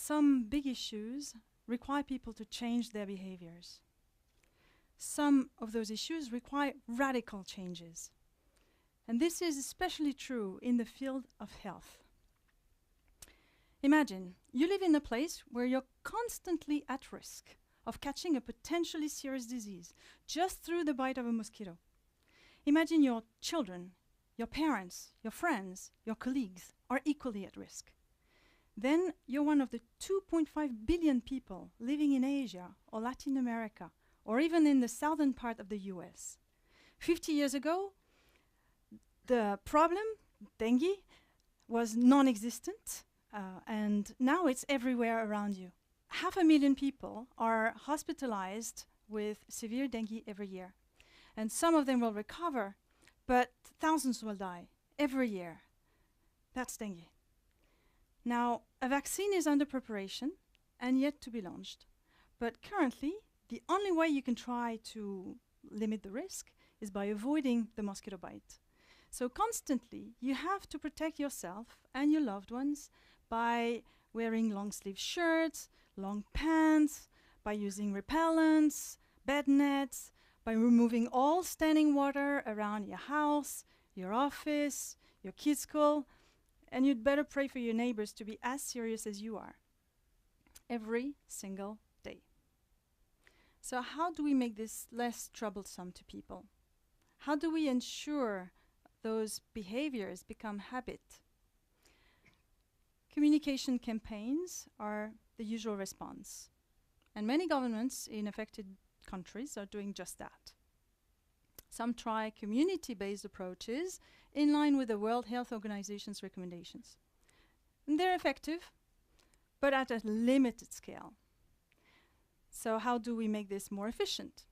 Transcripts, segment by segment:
some big issues require people to change their behaviors. Some of those issues require radical changes. And this is especially true in the field of health. Imagine you live in a place where you're constantly at risk of catching a potentially serious disease just through the bite of a mosquito. Imagine your children, your parents, your friends, your colleagues are equally at risk. Then you're one of the 2.5 billion people living in Asia or Latin America or even in the southern part of the US. 50 years ago, the problem, dengue, was non-existent, and now it's everywhere around you. 500,000 people are hospitalized with severe dengue every year, and some of them will recover, but thousands will die every year. That's dengue. Now, a vaccine is under preparation and yet to be launched, but currently, the only way you can try to limit the risk is by avoiding the mosquito bite. So constantly, you have to protect yourself and your loved ones by wearing long-sleeve shirts, long pants, by using repellents, bed nets, by removing all standing water around your house, your office, your kids' school, and you'd better pray for your neighbors to be as serious as you are every single day. So how do we make this less troublesome to people? How do we ensure those behaviors become habit? Communication campaigns are the usual response, and many governments in affected countries are doing just that. Some try community-based approaches in line with the World Health Organization's recommendations. And they're effective, but at a limited scale. So how do we make this more efficient?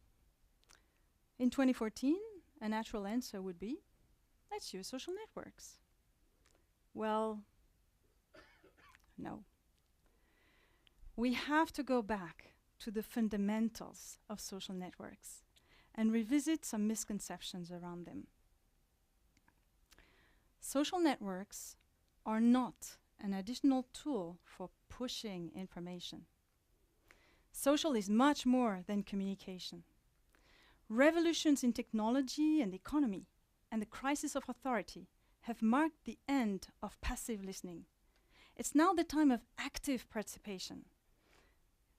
In 2014, a natural answer would be, let's use social networks. Well, no. We have to go back to the fundamentals of social networks and revisit some misconceptions around them. Social networks are not an additional tool for pushing information. Social is much more than communication. Revolutions in technology and economy and the crisis of authority have marked the end of passive listening. It's now the time of active participation.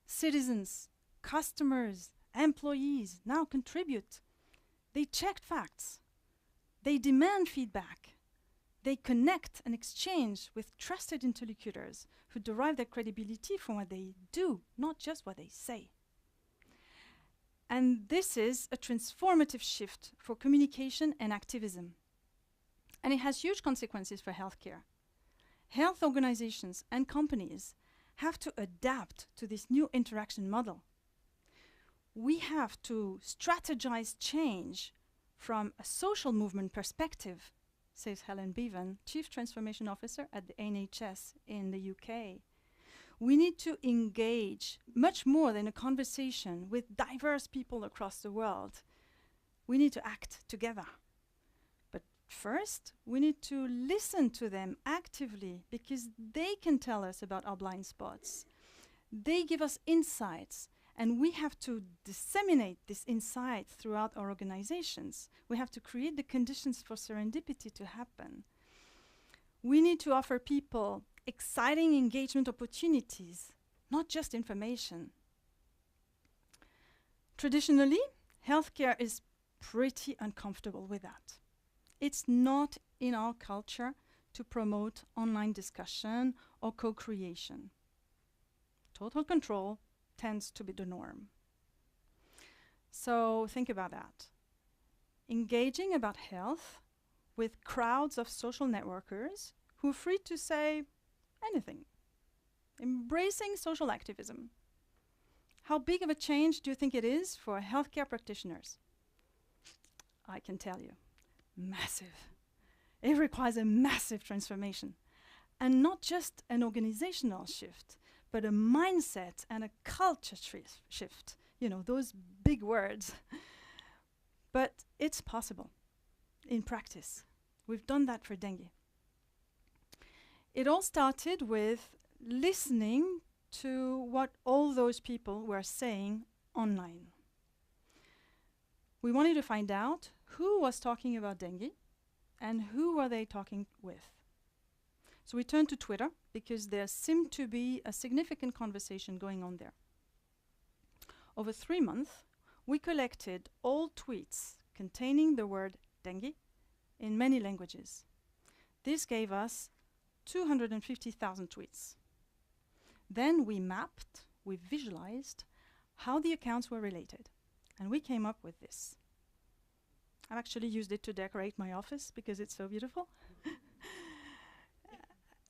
Citizens, customers, employees now contribute. They check facts. They demand feedback. They connect and exchange with trusted interlocutors who derive their credibility from what they do, not just what they say. And this is a transformative shift for communication and activism. And it has huge consequences for healthcare. Health organizations and companies have to adapt to this new interaction model. We have to strategize change from a social movement perspective, says Helen Bevan, Chief Transformation Officer at the NHS in the UK. We need to engage much more than a conversation with diverse people across the world. We need to act together. But first, we need to listen to them actively because they can tell us about our blind spots. They give us insights, and we have to disseminate this insight throughout our organizations. We have to create the conditions for serendipity to happen. We need to offer people exciting engagement opportunities, not just information. Traditionally, healthcare is pretty uncomfortable with that. It's not in our culture to promote online discussion or co-creation. Total control tends to be the norm. So think about that. Engaging about health with crowds of social networkers who are free to say anything. Embracing social activism. How big of a change do you think it is for healthcare practitioners? I can tell you, massive. It requires a massive transformation. And not just an organizational shift, but a mindset and a culture shift. You know, those big words. But it's possible in practice. We've done that for dengue. It all started with listening to what all those people were saying online. We wanted to find out who was talking about dengue and who were they talking with. So we turned to Twitter because there seemed to be a significant conversation going on there. Over 3 months, we collected all tweets containing the word dengue in many languages. This gave us 250,000 tweets. Then we mapped, we visualized how the accounts were related, and we came up with this. I've actually used it to decorate my office because it's so beautiful.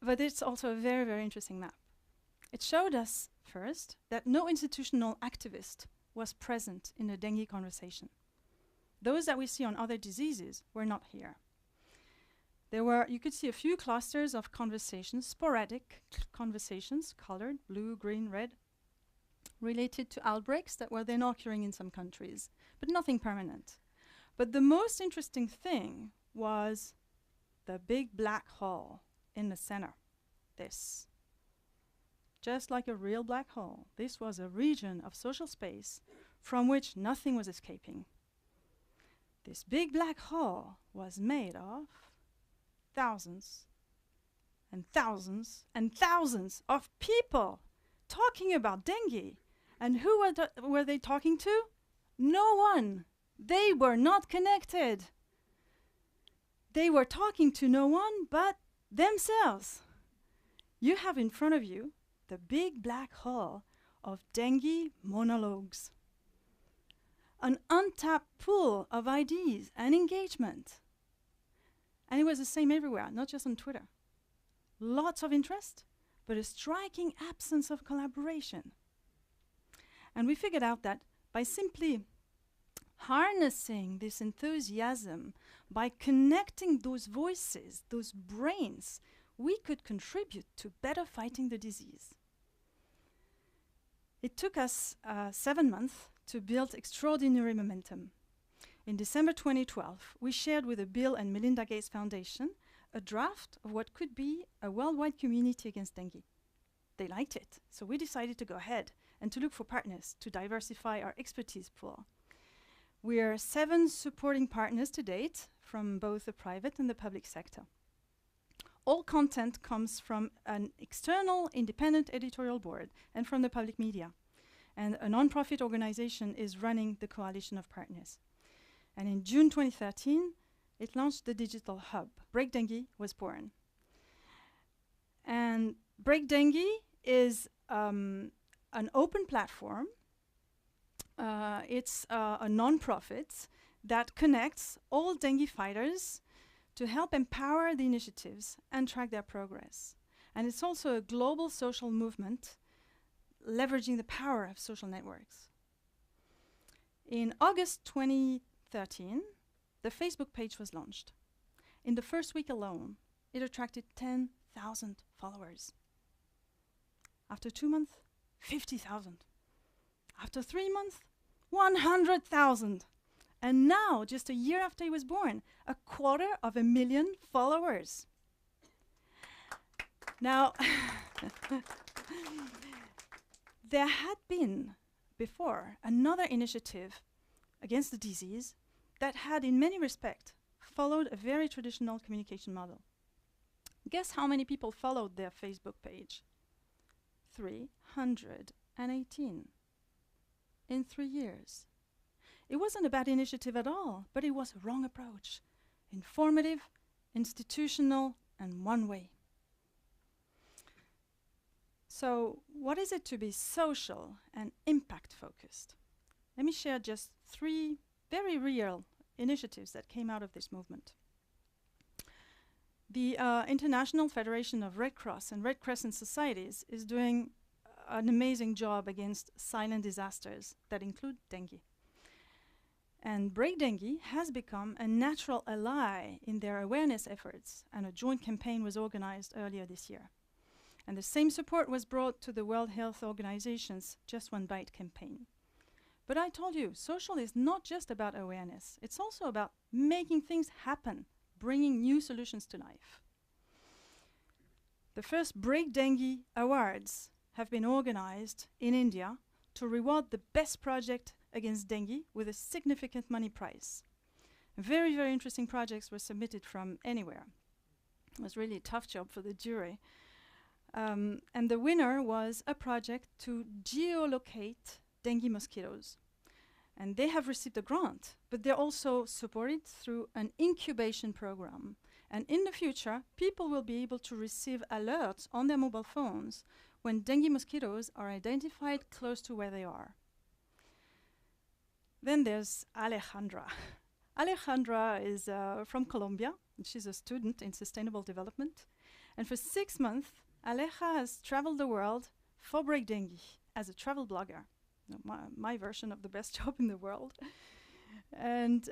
But it's also a very, very interesting map. It showed us, first, that no institutional activist was present in the dengue conversation. Those that we see on other diseases were not here. There were, you could see a few clusters of conversations, sporadic conversations, colored, blue, green, red, related to outbreaks that were then occurring in some countries, but nothing permanent. But the most interesting thing was the big black hole in the center, this. Just like a real black hole, this was a region of social space from which nothing was escaping. This big black hole was made of thousands and thousands and thousands of people talking about dengue. And who were they talking to? No one. They were not connected. They were talking to no one but themselves. You have in front of you the big black hole of dengue monologues. An untapped pool of ideas and engagement. And it was the same everywhere, not just on Twitter. Lots of interest, but a striking absence of collaboration. And we figured out that by simply harnessing this enthusiasm, by connecting those voices, those brains, we could contribute to better fighting the disease. It took us 7 months to build extraordinary momentum. In December 2012, we shared with the Bill and Melinda Gates Foundation a draft of what could be a worldwide community against dengue. They liked it, so we decided to go ahead and to look for partners to diversify our expertise pool. We are 7 supporting partners to date from both the private and the public sector. All content comes from an external independent editorial board and from the public media. And a non-profit organization is running the coalition of partners. And in June 2013, it launched the digital hub. Break Dengue was born. And Break Dengue is an open platform. It's a non-profit that connects all dengue fighters to help empower the initiatives and track their progress. And it's also a global social movement leveraging the power of social networks. In August 2013, the Facebook page was launched. In the first week alone, it attracted 10,000 followers. After 2 months, 50,000. After 3 months, 100,000. And now, just a year after he was born, 250,000 followers. Now, there had been before another initiative against the disease that had, in many respects, followed a very traditional communication model. Guess how many people followed their Facebook page? 318 in 3 years. It wasn't a bad initiative at all, but it was a wrong approach. Informative, institutional, and one way. So, what is it to be social and impact-focused? Let me share just 3 very real initiatives that came out of this movement. The International Federation of Red Cross and Red Crescent Societies is doing an amazing job against silent disasters that include dengue. And Break Dengue has become a natural ally in their awareness efforts, and a joint campaign was organized earlier this year. And the same support was brought to the World Health Organization's Just One Bite campaign. But I told you, social is not just about awareness. It's also about making things happen, bringing new solutions to life. The first Break Dengue Awards have been organized in India to reward the best project against dengue with a significant money prize. Very, very interesting projects were submitted from anywhere. It was really a tough job for the jury. And the winner was a project to geolocate dengue mosquitoes. And they have received a grant, but they're also supported through an incubation program. And in the future, people will be able to receive alerts on their mobile phones when dengue mosquitoes are identified close to where they are. Then there's Alejandra. Alejandra is from Colombia, and she's a student in sustainable development. And for 6 months, Aleja has traveled the world for Break Dengue as a travel blogger. My version of the best job in the world. And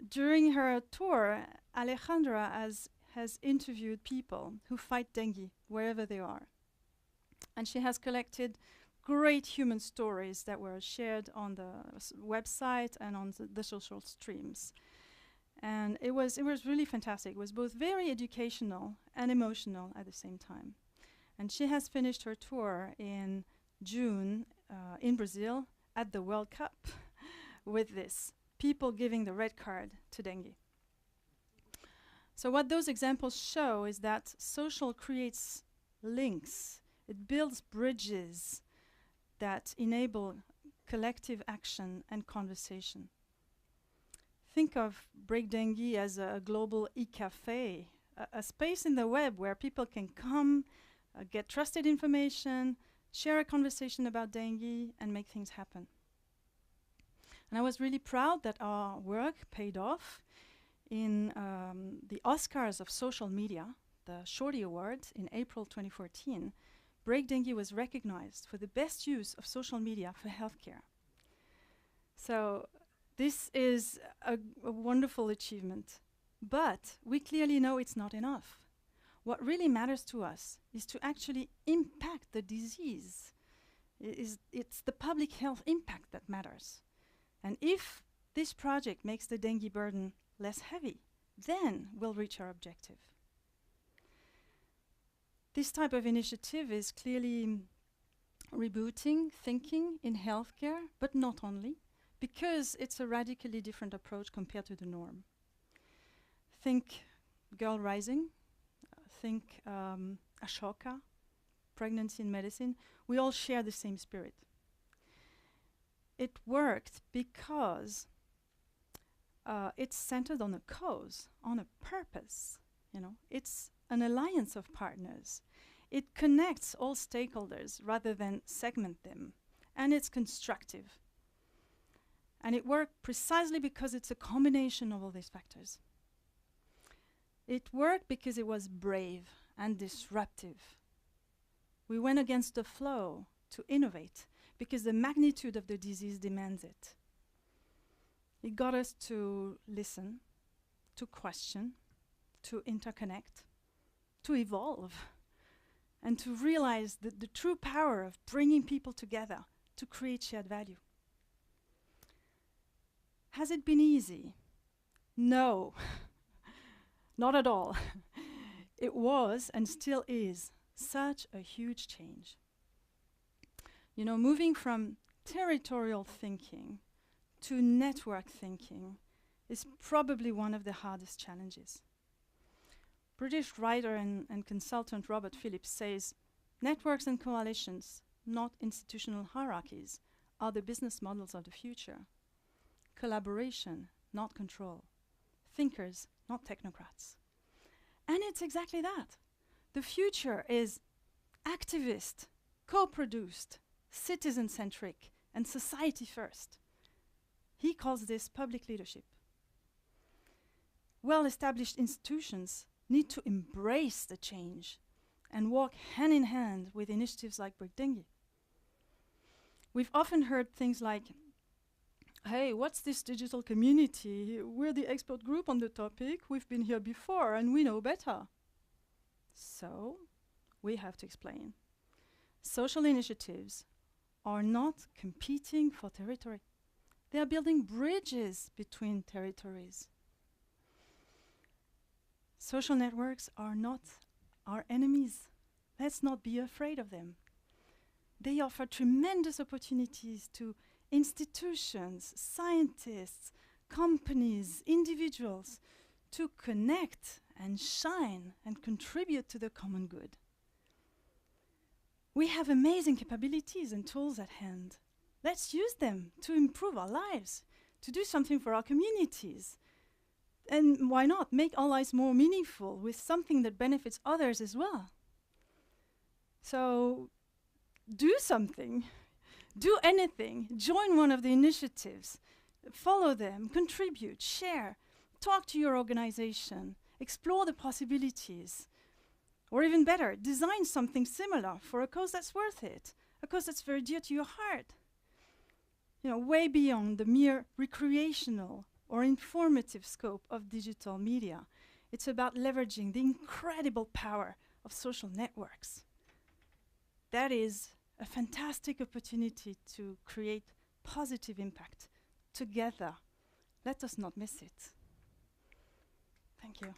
during her tour, Alejandra has interviewed people who fight dengue wherever they are. And she has collected great human stories that were shared on the website and on the social streams. And it was really fantastic. It was both very educational and emotional at the same time. And she has finished her tour in June in Brazil at the World Cup with this, people giving the red card to dengue. So what those examples show is that social creates links. It builds bridges that enable collective action and conversation. Think of Break Dengue as a global e-cafe, a space in the web where people can come, get trusted information, share a conversation about dengue, and make things happen. And I was really proud that our work paid off. In the Oscars of social media, the Shorty Awards in April 2014, Break Dengue was recognized for the best use of social media for healthcare. So this is a wonderful achievement, but we clearly know it's not enough. What really matters to us is to actually impact the disease. It's the public health impact that matters. And if this project makes the dengue burden less heavy, then we'll reach our objective. This type of initiative is clearly rebooting thinking in healthcare, but not only, because it's a radically different approach compared to the norm. Think Girl Rising, think Ashoka, pregnancy in medicine. We all share the same spirit. It worked because it's centered on a cause, on a purpose. It's an alliance of partners. It connects all stakeholders rather than segment them, and it's constructive. And it worked precisely because it's a combination of all these factors. It worked because it was brave and disruptive. We went against the flow to innovate because the magnitude of the disease demands it. It got us to listen, to question, to interconnect, to evolve, and to realize the true power of bringing people together to create shared value. Has it been easy? No, not at all. It was and still is such a huge change. Moving from territorial thinking to network thinking is probably one of the hardest challenges. British writer and consultant Robert Phillips says, networks and coalitions, not institutional hierarchies, are the business models of the future. Collaboration, not control. Thinkers, not technocrats. And it's exactly that. The future is activist, co-produced, citizen-centric, and society first. He calls this public leadership. Well-established institutions need to embrace the change and walk hand in hand with initiatives like Break Dengue. We've often heard things like, hey, what's this digital community? We're the expert group on the topic. We've been here before and we know better. So we have to explain. Social initiatives are not competing for territory. They are building bridges between territories. Social networks are not our enemies. Let's not be afraid of them. They offer tremendous opportunities to institutions, scientists, companies, individuals to connect and shine and contribute to the common good. We have amazing capabilities and tools at hand. Let's use them to improve our lives, to do something for our communities. And why not make our lives more meaningful with something that benefits others as well? So do something, do anything, join one of the initiatives, follow them, contribute, share, talk to your organization, explore the possibilities, or even better, design something similar for a cause that's worth it, a cause that's very dear to your heart. You know, way beyond the mere recreational or informative scope of digital media. It's about leveraging the incredible power of social networks. That is a fantastic opportunity to create positive impact together. Let us not miss it. Thank you.